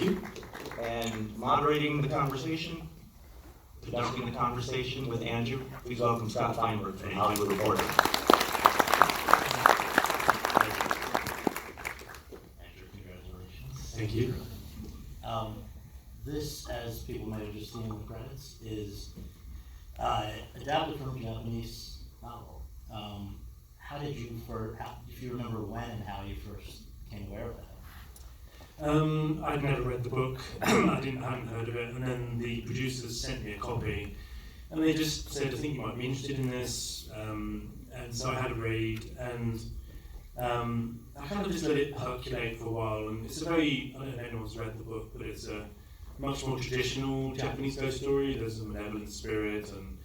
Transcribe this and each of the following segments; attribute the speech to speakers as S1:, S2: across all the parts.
S1: you. And moderating the conversation, conducting the conversation with Andrew, please welcome Scott Feinberg from Hollywood Reporter.
S2: Andrew, congratulations.
S1: Thank you.
S2: This, as people might have just seen in the credits, is adapted from a Japanese novel. How did you if you remember when and how you first became aware of that?
S3: I'd never read the book, I hadn't heard of it, and then the producers sent me a copy, and they just said, I think you might be interested in this, and so I had a read, and I kind of just let it percolate for a while, and it's a very, I don't know if anyone's read the book, but it's a much more traditional Japanese ghost story. There's a malevolent spirit, and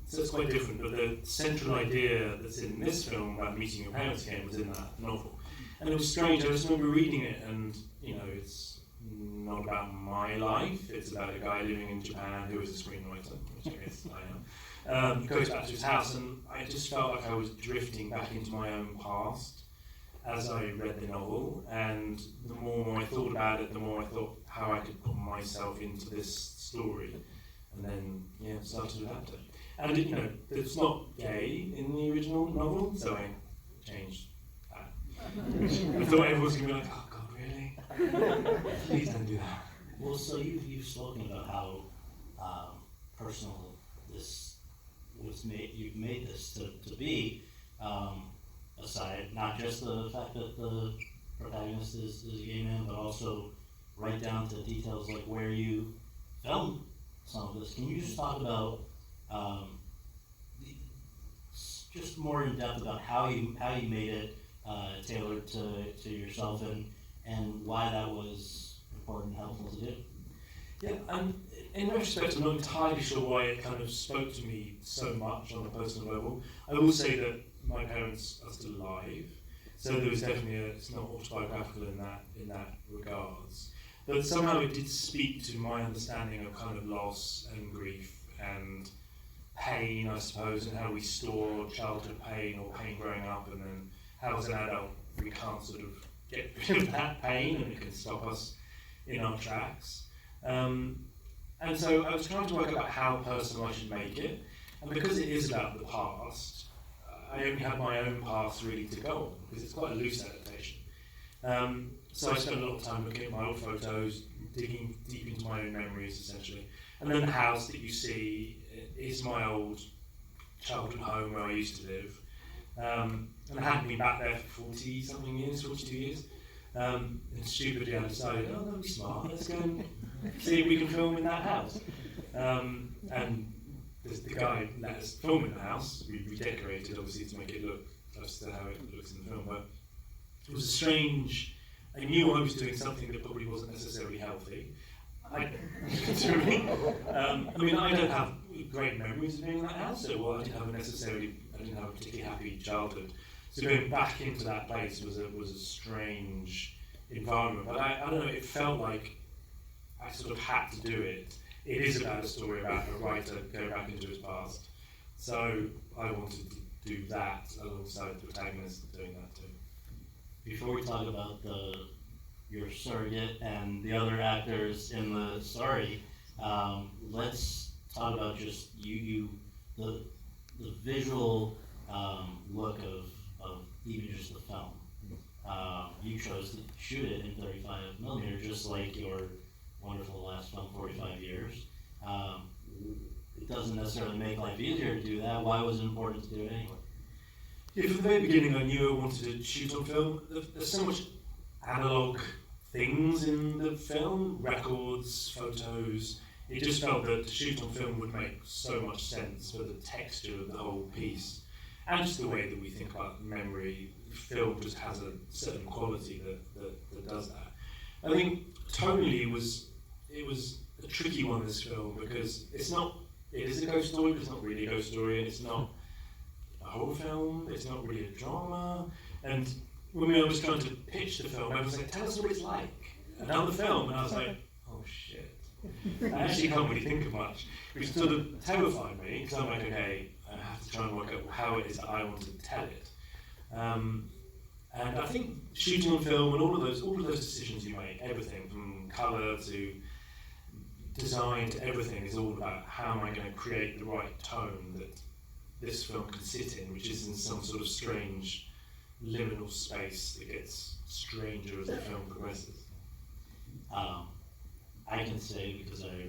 S3: so it's quite different, but the central idea that's in this film about meeting your parents again was in that novel. And it was strange, I just remember reading it, and you know, it's not about my life, it's about a guy living in Japan who is a screenwriter, which I guess I am. Goes back to his house, and I just felt like I was drifting back into my own past as I read the novel, and the more I thought about it, the more I thought how I could put myself into this story, and then started to adapt it. And you know, it's not gay in the original novel, so I changed that. I thought everyone was going to be like, oh God, really? Please don't do that.
S2: Well, so you've spoken about how personal this was made. You've made this to be. Aside, not just the fact that the protagonist is a gay man, but also right down to details like where you filmed some of this. Can you just talk about just more in depth about how you made it tailored to yourself and why that was important and helpful to do?
S3: Yeah, in retrospect, I'm not entirely sure why it kind of spoke to me so much on a personal level. I will say that my parents are still alive, so there was definitely it's not autobiographical in that regards. But somehow it did speak to my understanding of kind of loss and grief and pain, I suppose, and how we store childhood pain or pain growing up, and then how as an adult we can't sort of get rid of that pain and it can stop us in our tracks. And so I was trying to work out how personal I should make it, and because it is about the past, I only had my own past really to go on, because it's quite a loose adaptation. So I spent a lot of time looking at my old photos, digging deep into my own memories essentially. And then the house that you see is my old childhood home where I used to live. And I hadn't been back there for 40-something years, 42 years. And stupidly I decided, oh, that'd be smart, let's go and see if we can film in that house. And the guy let us film in the house. We redecorated, obviously, to make it look close to how it looks in the film. But it was strange. I knew I was doing something that probably wasn't necessarily healthy. I mean, I don't have great memories of being in that house, so I didn't have a particularly happy childhood. So going back into that place was a strange environment. But I don't know, it felt like I sort of had to do it. It is about a story about a writer going back into his past. So I wanted to do that alongside the protagonist doing that too.
S2: Before we talk about your surrogate and the other actors in the story, let's talk about just the visual look of even just the film. You chose to shoot it in 35mm, just like your wonderful last film, 45 years. It doesn't necessarily make life easier to do that. Why was it important to do it anyway?
S3: Yeah, from the very beginning I knew I wanted to shoot on film. There's so much analog things in the film, records, photos. It just felt that to shoot on film would make so much sense for the texture of the whole piece. And just the way that we think about memory. Film just has a certain quality that does that. I think tonally it was a tricky one, this film, because it is a ghost story, but it's not really a ghost story, and it's not a horror film, it's not really a drama. And when I was trying to pitch the film, I was like, tell us what it's like. Another film, and I was like, oh shit. I actually can't really think of much, which sort of terrified me, because I'm like, okay, I have to try and work out how it is that I want to tell it. And I think shooting on film and all of those decisions you make, everything from colour to design to everything, is all about how am I going to create the right tone that this film can sit in, which is in some sort of strange liminal space that gets stranger as the film progresses.
S2: I can say, because I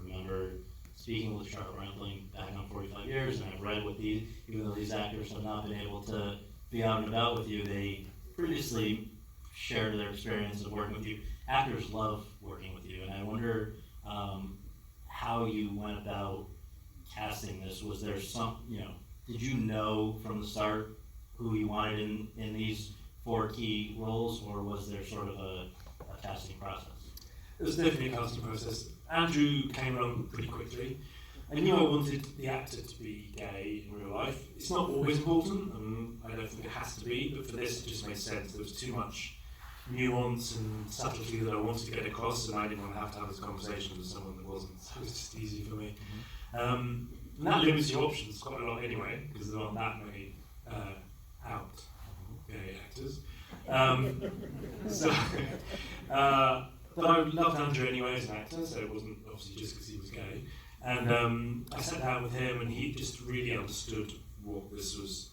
S2: remember speaking with Charlotte Rampling back on 45 Years, and I've read with these, even though these actors have not been able to be out and about with you, they previously shared their experience of working with you. Actors love working with you, and I wonder how you went about casting this. Was there some, did you know from the start who you wanted in these 4 key roles, or was there sort of a casting process?
S3: It was definitely a casting process. Andrew came around pretty quickly. I knew I wanted the actor to be gay in real life. It's not always important, and I don't think it has to be, but for this it just made sense. There was too much nuance and subtlety that I wanted to get across, and I didn't want to have this conversation with someone that wasn't, so it was just easy for me. And that limits your options quite a lot anyway, because there aren't that many out gay actors. But I loved Andrew anyway as an actor, so it wasn't obviously just because he was gay. And I sat down with him, and he just really understood what this was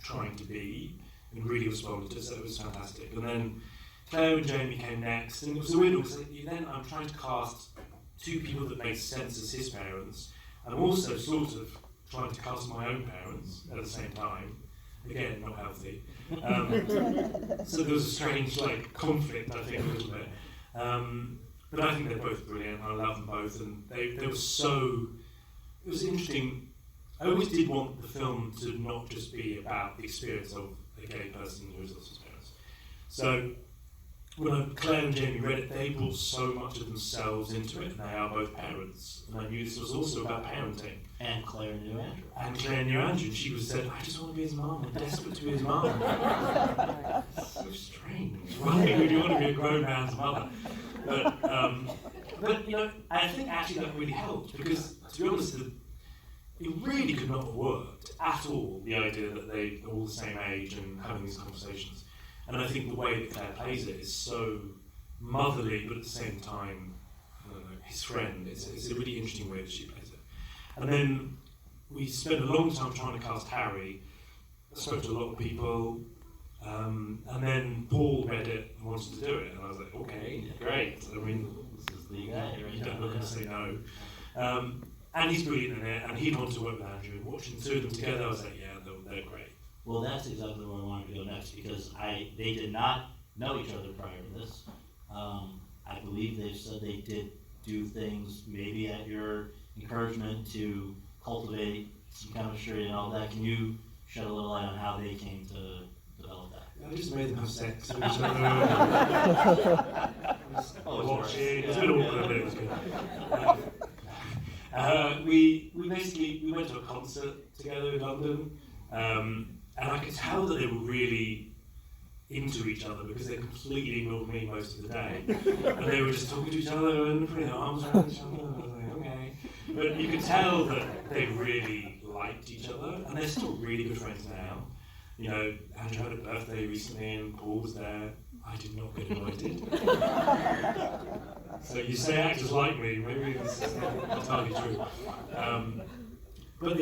S3: trying to be, and really responded to it, so it was fantastic. And then Claire and Jamie came next, and it was a weird one, because then I'm trying to cast 2 people that make sense as his parents. I'm also sort of trying to cast my own parents at the same time. Again, not healthy. So there was a strange conflict, I think, a little bit. But I think they're both brilliant. I love them both, and they were so. It was interesting. I always did want the film to not just be about the experience of a gay person who has lost his parents. So when Claire and Jamie read it, they brought so much of themselves into it, and they are both parents. And I knew this was also about parenting.
S2: And Claire knew Andrew.
S3: And Claire knew Andrew, and she said, I just want to be his mum. I'm desperate to be his mum. So strange. Why would you want to be a grown man's mother? But I think actually that really helped, because to be honest, it really could not have worked at all, the idea that they're all the same age and having these conversations. And I think the way that Claire plays it is so motherly, but at the same time, I don't know, his friend. It's a really interesting way that she plays it. And then we spent a long time trying to cast Harry. I spoke to a lot of people, and then Paul read it and wanted to do it, and I was like, okay, great. I mean,
S2: This is the guy.
S3: you don't look and say no. And he's brilliant in it, and he'd want to work with Andrew. And watching the 2 of them together, I was like, yeah, they're great.
S2: Well, that's exactly where I wanted to go next, because they did not know each other prior to this. I believe they've said they did do things maybe at your encouragement to cultivate some chemistry and all that. Can you shed a little light on how they came to develop that?
S3: I just made them have sex with each other. Watching. It was a bit awkward, but it was good. We went to a concert together in London, and I could tell that they were really into each other, because they completely ignored me most of the day, and they were just talking to each other and putting their arms around each other. And I was like, okay, but you could tell that they really liked each other, and they're still really good friends now. Andrew had a birthday recently, and Paul was there. I did not get invited. So you say actors like me, maybe this is not entirely true. But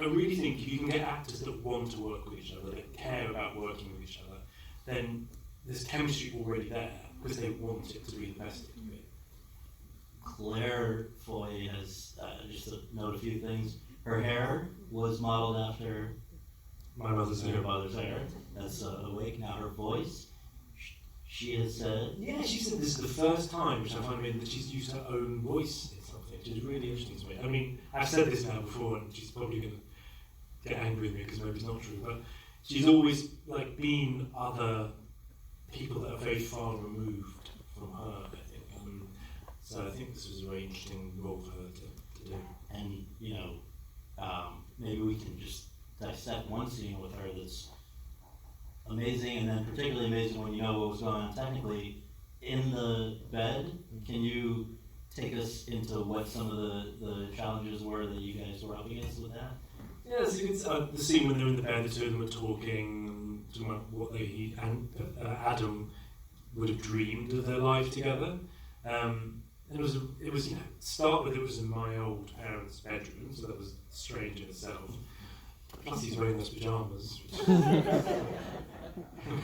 S3: I really think if you can get actors that want to work with each other, that care about working with each other, then there's chemistry already there, because they want it to be the best it can be.
S2: Claire Foy has, just to note a few things, her hair was modeled after
S3: My mother's
S2: her
S3: hair.
S2: mother's hair. That's awake. Now her voice, she has said,
S3: Yeah, she said this is the first time, which I find weird, that she's used her own voice in something, which is really interesting to me. I mean, I've said this now before, and she's probably going to get angry with me because maybe it's not true, but she's always been other people that are very far removed from her, I think. So I think this was a very interesting role for her to do.
S2: and maybe we can just dissect one scene with her that's amazing, and then particularly amazing when you know what was going on technically in the bed. Can you take us into what some of the challenges were that you guys were up against with that?
S3: Yeah, so it's the scene when they're in the bed, the 2 of them are talking, talking about what he and Adam would have dreamed of their life together. And it was to start with, it was in my old parents' bedroom, so that was strange in itself. Plus he's wearing those pyjamas.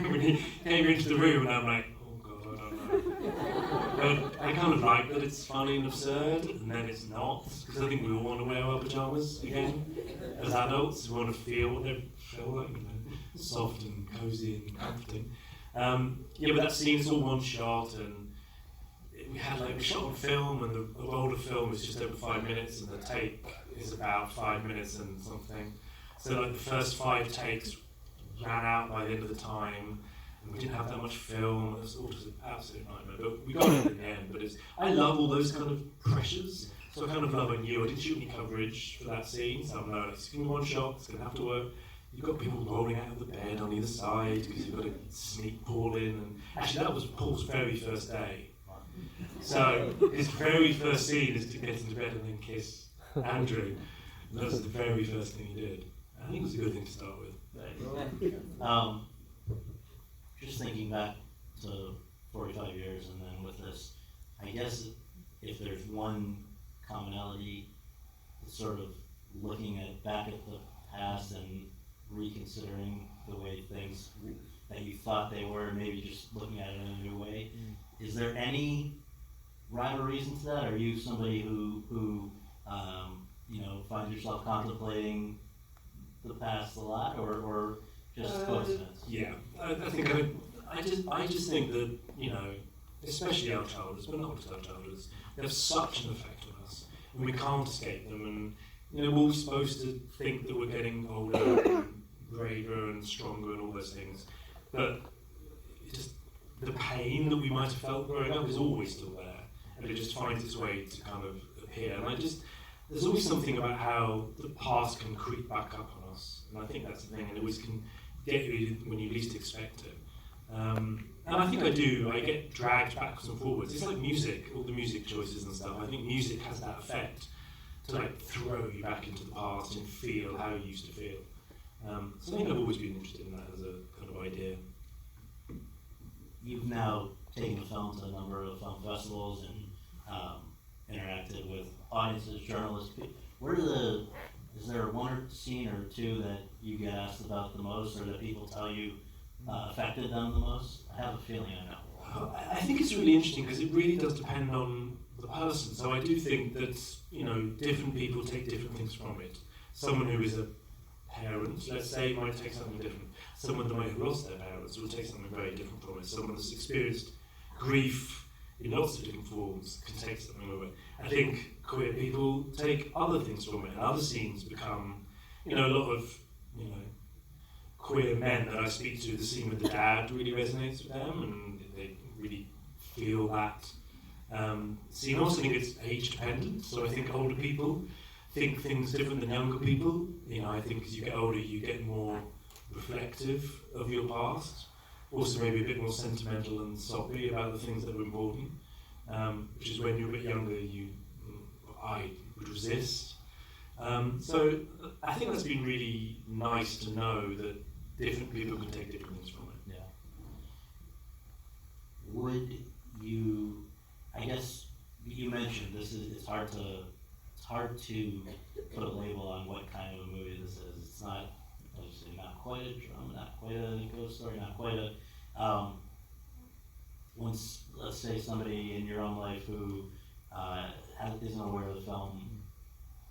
S3: When he came into the room, and I'm like, oh god, I don't know. But I kind of like that it's funny and absurd, and then it's not, because I think we all want to wear our pyjamas again. As adults, we want to feel what they feel like, soft and cozy and comforting. But that scene's all one shot, and we shot on film, and the older film is just over 5 minutes, and the take is about 5 minutes and something. So the first 5 takes ran out by the end of the time, and we didn't have that much film. It was all just an absolute nightmare, but we got it in the end. But I love all those kind of pressures, so I kind of love I knew I didn't shoot any coverage for that scene, so I'm like, it's going to be one shot, it's going to have to work. You've got people rolling out of the bed on either side because you've got to sneak Paul in. And actually, that was Paul's very first day. So his very first scene is to get into bed and then kiss Andrew. And that was the very first thing he did. I think it was a good thing to start with.
S2: Just thinking back to 45 years and then with this, I guess if there's one commonality, it's sort of looking back at the past and reconsidering the way things that you thought they were, maybe just looking at it in a new way. Is there any rhyme or reason to that? Are you somebody who finds yourself contemplating the past a lot, or just coincidence?
S3: Yeah, I just think that, especially our childhoods, but not just our childhoods, they have such an effect on us, and we can't escape them. And we're all supposed to think that we're getting older and braver and stronger and all those things, but just the pain that we might have felt growing up is always still there, and it just finds its way to kind of appear. And there's always something about how the past can creep back up on us, and I think that's the thing, and it always can get you when you least expect it. And I think I get dragged backwards and forwards. It's like music, all the music choices and stuff. I think music has that effect to throw you back into the past and feel how you used to feel. So I think I've always been interested in that as a kind of idea.
S2: You've now taken the film to a number of film festivals and interacted with audiences, journalists. Is there one scene or two that you get asked about the most, or that people tell you affected them the most? I have a feeling I know.
S3: I think it's really interesting because it really does depend on the person. So I do think that different people take different things from it. Someone who is a parent, let's say, might take something different. Someone that might have lost their parents will take something very different from it. Someone that's experienced grief in lots of different forms can take something from it. I think queer people take other things from it, and other scenes become, a lot of, queer men that I speak to, the scene with the dad really resonates with them, and they really feel that scene. I also think it's age dependent, so I think older people think things different than younger people. I think as you get older, you get more reflective of your past, also maybe a bit more sentimental and soppy about the things that are important, which is when you're a bit younger, I would resist. So I think that's been really nice to know that different people can take different things from it.
S2: Yeah. Would you, I guess you mentioned it's hard to put a label on what kind of a movie this is. It's not, obviously, not quite a drama, not quite a ghost story, not quite a, once, let's say somebody in your own life who isn't aware of the film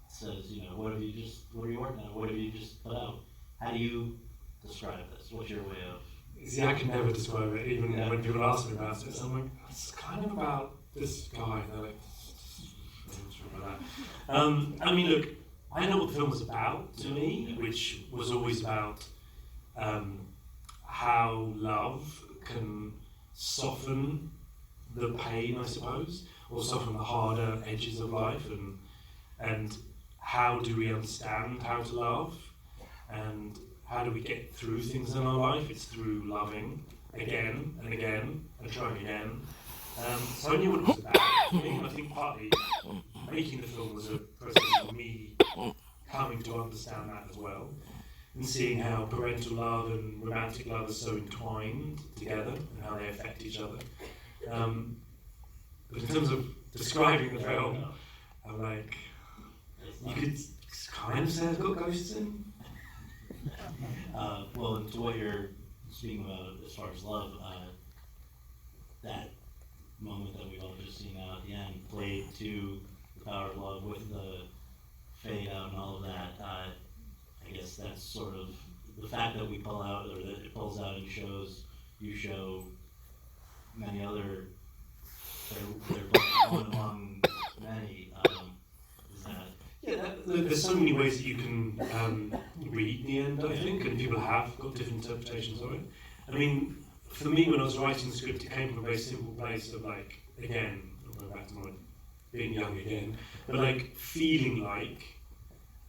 S2: says, what are you working on? What have you just put out? How do you describe this? What's your way of?
S3: See, I can never describe it, even when people ask me about it. So I'm like, it's kind of about this guy. They're like, about that. Look, I know what the film was about to me, which was always about how love can soften the pain, I suppose, or soften the harder edges of life, and how do we understand how to love, and how do we get through things in our life? It's through loving again and again and trying again. So I knew what it was about. I think partly making the film was a process of me coming to understand that as well. and seeing how parental love and romantic love are so entwined together and how they affect each other. But in terms of describing the film, I'm like, you could kind of say it's got ghosts in.
S2: Well, and to what you're speaking about as far as love, that moment that we've all just seen now at the end played to the power of love with the fade out and all of that. I guess that's sort of the fact that we pull out, or that it pulls out and shows, you show many other, they're one among many. Is that?
S3: Yeah, there's so many ways that you can read the end, I think, and people have got different interpretations of it. I mean, for me, when I was writing the script, it came from a very simple place of, like, again, I'll go back to my being young again, but like feeling like,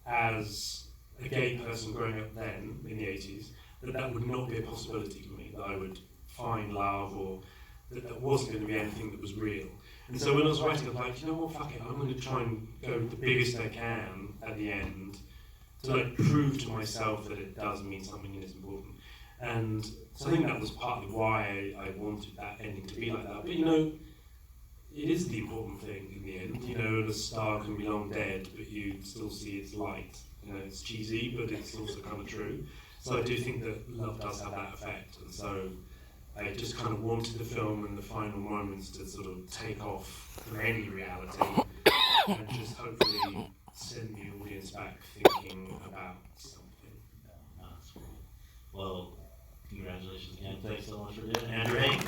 S3: as a gay person growing up then, in the 80s, that would not be a possibility for me, that I would find love, or that wasn't going to be anything that was real. And so when I was writing, I was like, you know what, fuck it, I'm going to try and go the biggest I can at the end to like prove to myself that it does mean something and is important. And so I think that was partly why I wanted that ending to be like that. But you know, it is the important thing in the end. You know, the star can be long dead, but you still see its light. You know, it's cheesy, but it's also kind of true. So I do think that love does have that effect. And so I just kind of wanted the film and the final moments to sort of take off from any reality and just hopefully send the audience back thinking about something.
S2: That's cool. Well, congratulations again. Thanks so much for doing it. Andrew Haigh.